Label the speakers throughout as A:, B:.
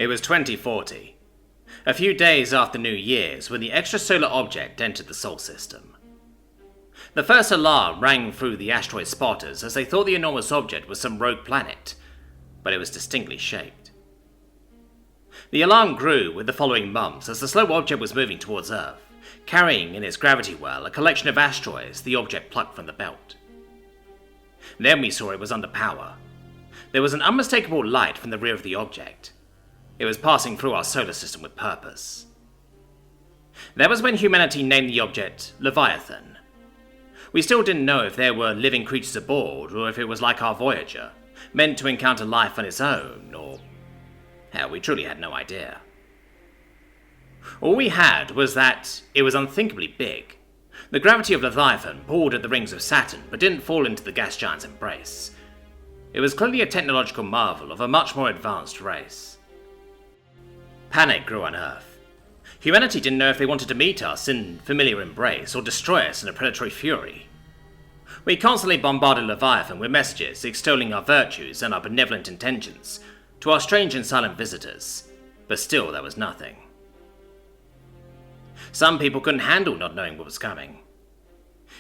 A: It was 2040, a few days after New Year's when the extrasolar object entered the Sol system. The first alarm rang through the asteroid spotters as they thought the enormous object was some rogue planet, but it was distinctly shaped. The alarm grew with the following months as the slow object was moving towards Earth, carrying in its gravity well a collection of asteroids the object plucked from the belt. Then we saw it was under power. There was an unmistakable light from the rear of the object. It was passing through our solar system with purpose. That was when humanity named the object Leviathan. We still didn't know if there were living creatures aboard, or if it was like our Voyager, meant to encounter life on its own, or... hell, we truly had no idea. All we had was that it was unthinkably big. The gravity of Leviathan pulled at the rings of Saturn, but didn't fall into the gas giant's embrace. It was clearly a technological marvel of a much more advanced race. Panic grew on Earth. Humanity didn't know if they wanted to meet us in familiar embrace or destroy us in a predatory fury. We constantly bombarded Leviathan with messages extolling our virtues and our benevolent intentions to our strange and silent visitors, but still there was nothing. Some people couldn't handle not knowing what was coming.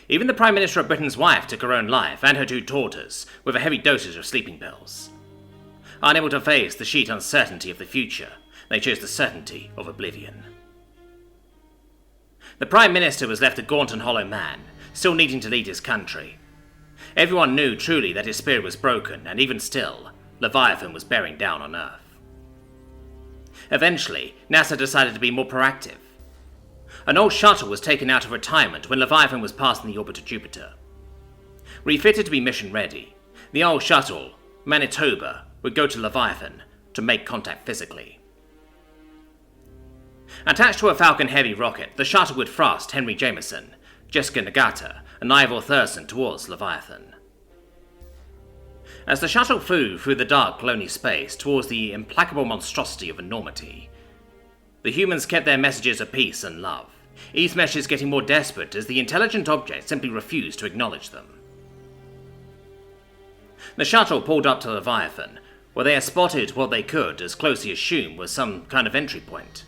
A: Even the Prime Minister of Britain's wife took her own life and her two daughters with a heavy dosage of sleeping pills. Unable to face the sheet uncertainty of the future, they chose the certainty of oblivion. The Prime Minister was left a gaunt and hollow man, still needing to lead his country. Everyone knew truly that his spirit was broken, and even still, Leviathan was bearing down on Earth. Eventually, NASA decided to be more proactive. An old shuttle was taken out of retirement when Leviathan was passing the orbit of Jupiter. Refitted to be mission ready, the old shuttle, Manitoba, would go to Leviathan to make contact physically. Attached to a Falcon Heavy rocket, the shuttle would thrust Henry Jameson, Jessica Nagata, and Ivor Thurston towards Leviathan. As the shuttle flew through the dark, lonely space towards the implacable monstrosity of enormity, the humans kept their messages of peace and love, each message getting more desperate as the intelligent object simply refused to acknowledge them. The shuttle pulled up to Leviathan, where they had spotted what they could as closely assume was some kind of entry point.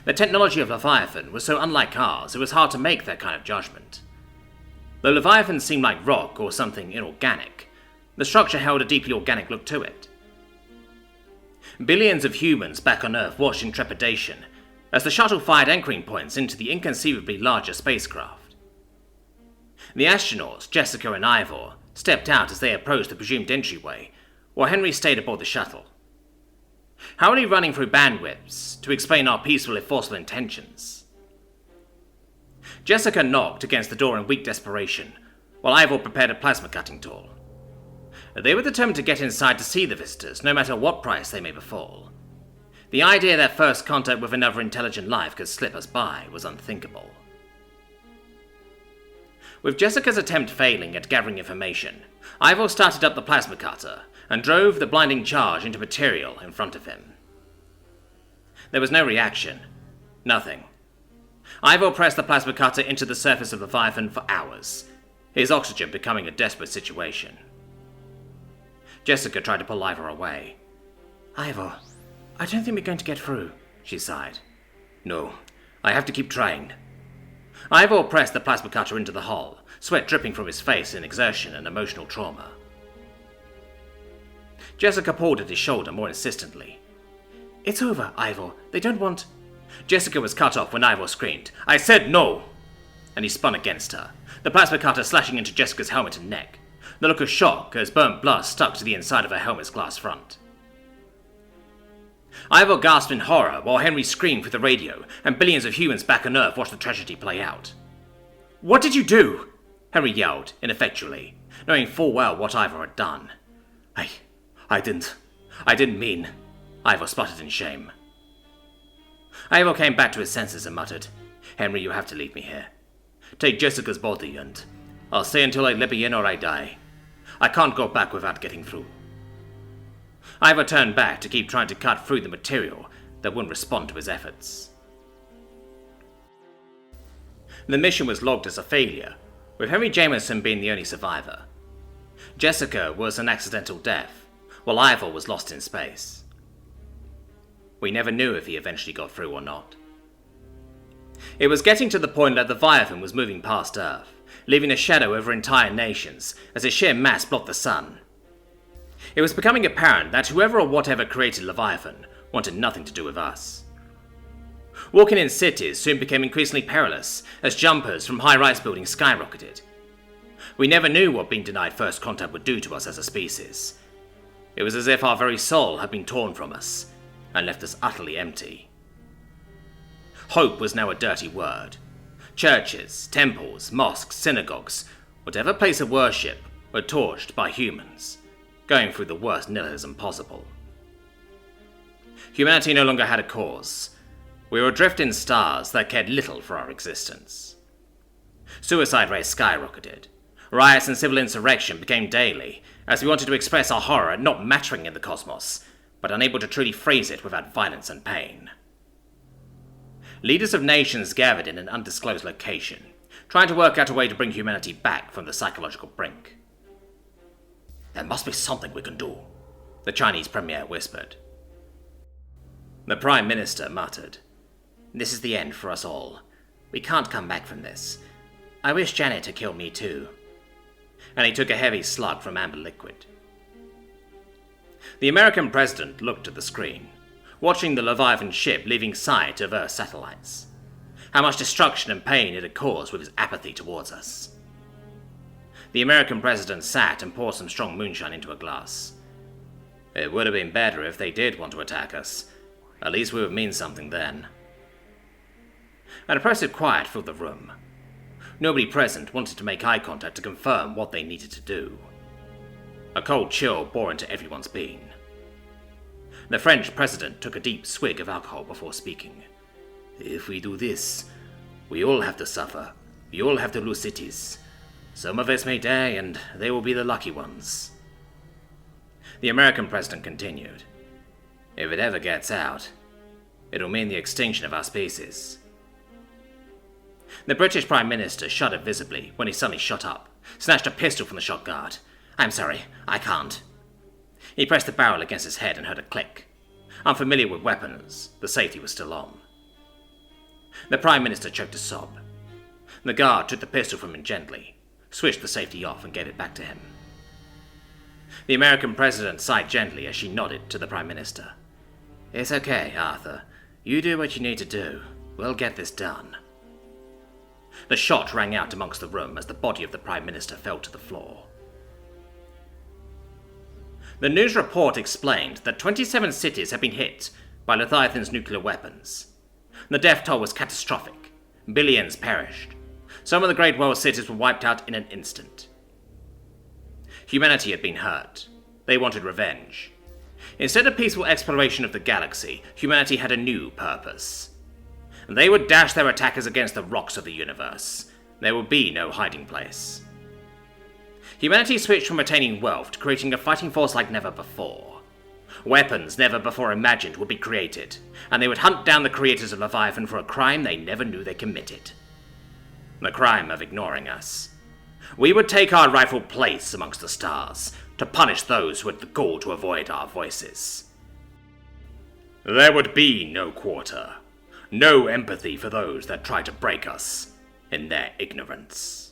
A: The technology of Leviathan was so unlike ours, it was hard to make that kind of judgment. Though Leviathan seemed like rock or something inorganic, the structure held a deeply organic look to it. Billions of humans back on Earth watched in trepidation as the shuttle fired anchoring points into the inconceivably larger spacecraft. The astronauts, Jessica and Ivor, stepped out as they approached the presumed entryway, while Henry stayed aboard the shuttle. Hurriedly running through bandwidths to explain our peaceful if forceful intentions. Jessica knocked against the door in weak desperation, while Ivor prepared a plasma cutting tool. They were determined to get inside to see the visitors, no matter what price they may befall. The idea that first contact with another intelligent life could slip us by was unthinkable. With Jessica's attempt failing at gathering information, Ivor started up the plasma cutter and drove the blinding charge into material in front of him. There was no reaction. Nothing. Ivor pressed the plasma cutter into the surface of Leviathan for hours, his oxygen becoming a desperate situation. Jessica tried to pull Ivor away. "Ivor, I don't think we're going to get through," she sighed. "No, I have to keep trying." Ivor pressed the plasma cutter into the hull, sweat dripping from his face in exertion and emotional trauma. Jessica pulled at his shoulder more insistently. "It's over, Ivor. They don't want..." Jessica was cut off when Ivor screamed, "I said no!" And he spun against her, the plasma cutter slashing into Jessica's helmet and neck. The look of shock as burnt blood stuck to the inside of her helmet's glass front. Ivor gasped in horror while Henry screamed through the radio, and billions of humans back on Earth watched the tragedy play out. "What did you do?" Henry yelled, ineffectually, knowing full well what Ivor had done. I didn't mean," Ivor sputtered in shame. Ivor came back to his senses and muttered, "Henry, you have to leave me here. Take Jessica's body and I'll stay until I let me in or I die. I can't go back without getting through." Ivor turned back to keep trying to cut through the material that wouldn't respond to his efforts. The mission was logged as a failure, with Henry Jameson being the only survivor. Jessica was an accidental death, while Ivor was lost in space. We never knew if he eventually got through or not. It was getting to the point that Leviathan was moving past Earth, leaving a shadow over entire nations as its sheer mass blocked the sun. It was becoming apparent that whoever or whatever created Leviathan wanted nothing to do with us. Walking in cities soon became increasingly perilous as jumpers from high-rise buildings skyrocketed. We never knew what being denied first contact would do to us as a species. It was as if our very soul had been torn from us and left us utterly empty. Hope was now a dirty word. Churches, temples, mosques, synagogues, whatever place of worship, were torched by humans, going through the worst nihilism possible. Humanity no longer had a cause. We were adrift in stars that cared little for our existence. Suicide rates skyrocketed. Riots and civil insurrection became daily, as we wanted to express our horror at not mattering in the cosmos, but unable to truly phrase it without violence and pain. Leaders of nations gathered in an undisclosed location, trying to work out a way to bring humanity back from the psychological brink. "There must be something we can do," the Chinese premier whispered. The Prime Minister muttered, "This is the end for us all. We can't come back from this. I wish Janet had killed me too." And he took a heavy slug from amber liquid. The American president looked at the screen, watching the Leviathan ship leaving sight of Earth's satellites. How much destruction and pain it had caused with his apathy towards us. The American president sat and poured some strong moonshine into a glass. "It would have been better if they did want to attack us. At least we would mean something then." An oppressive quiet filled the room. Nobody present wanted to make eye contact to confirm what they needed to do. A cold chill bore into everyone's being. The French president took a deep swig of alcohol before speaking. "If we do this, we all have to suffer. We all have to lose cities. Some of us may die, and they will be the lucky ones." The American president continued, "If it ever gets out, it'll mean the extinction of our species." The British Prime Minister shuddered visibly when he suddenly shot up, snatched a pistol from the shot guard. "I'm sorry, I can't." He pressed the barrel against his head and heard a click. Unfamiliar with weapons, the safety was still on. The Prime Minister choked a sob. The guard took the pistol from him gently, switched the safety off and gave it back to him. The American president sighed gently as she nodded to the Prime Minister. "It's okay, Arthur. You do what you need to do. We'll get this done." The shot rang out amongst the room as the body of the Prime Minister fell to the floor. The news report explained that 27 cities had been hit by Leviathan's nuclear weapons. The death toll was catastrophic. Billions perished. Some of the Great World cities were wiped out in an instant. Humanity had been hurt. They wanted revenge. Instead of peaceful exploration of the galaxy, humanity had a new purpose. They would dash their attackers against the rocks of the universe. There would be no hiding place. Humanity switched from attaining wealth to creating a fighting force like never before. Weapons never before imagined would be created, and they would hunt down the creators of Leviathan for a crime they never knew they committed. The crime of ignoring us. We would take our rightful place amongst the stars, to punish those who had the gall to avoid our voices. There would be no quarter. No empathy for those that try to break us in their ignorance.